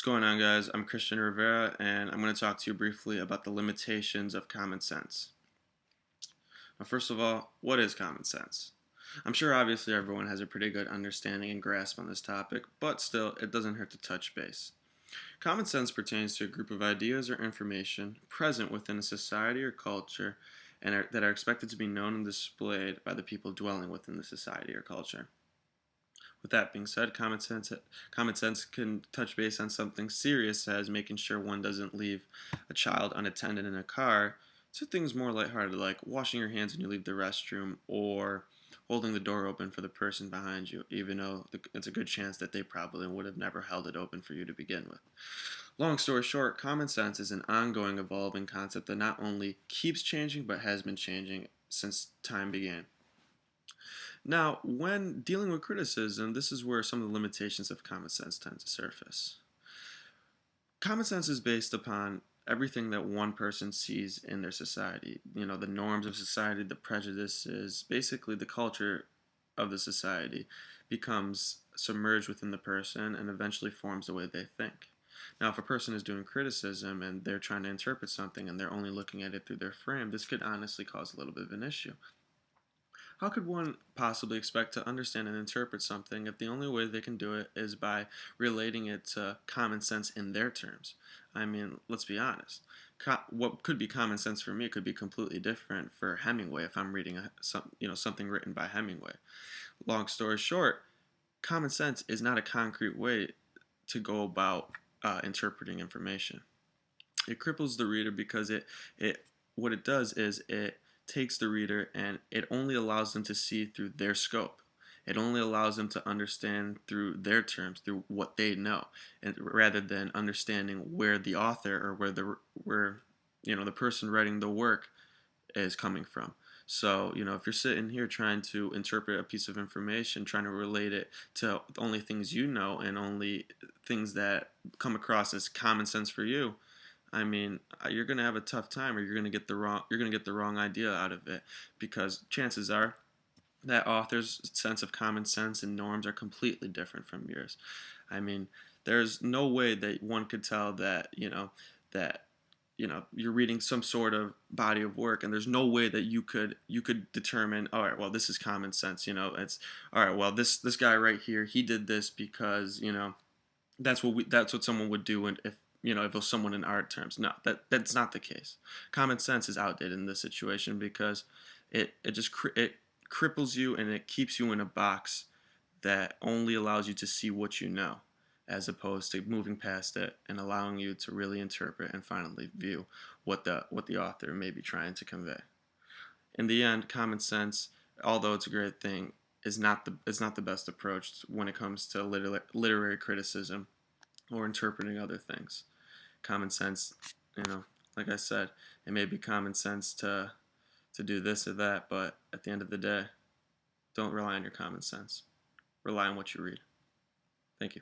going on, guys? I'm Christian Rivera, and I'm going to talk to you briefly about the limitations of common sense. Now, first of all, what is common sense? I'm sure obviously everyone has a pretty good understanding and grasp on this topic, but still, it doesn't hurt to touch base. Common sense pertains to a group of ideas or information present within a society or culture that are expected to be known and displayed by the people dwelling within the society or culture. With that being said, common sense can touch base on something serious as making sure one doesn't leave a child unattended in a car to things more lighthearted like washing your hands when you leave the restroom or holding the door open for the person behind you, even though it's a good chance that they probably would have never held it open for you to begin with. Long story short, common sense is an ongoing, evolving concept that not only keeps changing but has been changing since time began. Now, when dealing with criticism, this is where some of the limitations of common sense tend to surface. Common sense is based upon everything that one person sees in their society. You know, the norms of society, the prejudices, basically the culture of the society becomes submerged within the person and eventually forms the way they think. Now, if a person is doing criticism and they're trying to interpret something and they're only looking at it through their frame, this could honestly cause a little bit of an issue. How could one possibly expect to understand and interpret something if the only way they can do it is by relating it to common sense in their terms? I mean, let's be honest. What could be common sense for me could be completely different for Hemingway if I'm reading something written by Hemingway. Long story short, common sense is not a concrete way to go about interpreting information. It cripples the reader because it what it does is it takes the reader and it only allows them to see through their scope. It only allows them to understand through their terms, through what they know, and rather than understanding where the author or where the person writing the work is coming from. So, if you're sitting here trying to interpret a piece of information, trying to relate it to only things you know and only things that come across as common sense for you, I mean, you're gonna have a tough time, or you're gonna get the wrong idea out of it, because chances are that author's sense of common sense and norms are completely different from yours. I mean, there's no way that one could tell that you're reading some sort of body of work, and there's no way that you could determine, all right, well, this is common sense. It's all right. Well, this guy right here, he did this because that's what someone would do, and if it was someone in art terms. No, that's not the case. Common sense is outdated in this situation because it cripples you and it keeps you in a box that only allows you to see what you know, as opposed to moving past it and allowing you to really interpret and finally view what the author may be trying to convey. In the end, common sense, although it's a great thing, is not the best approach when it comes to literary criticism or interpreting other things. Common sense, you know, like I said, it may be common sense to do this or that, but at the end of the day, don't rely on your common sense. Rely on what you read. Thank you.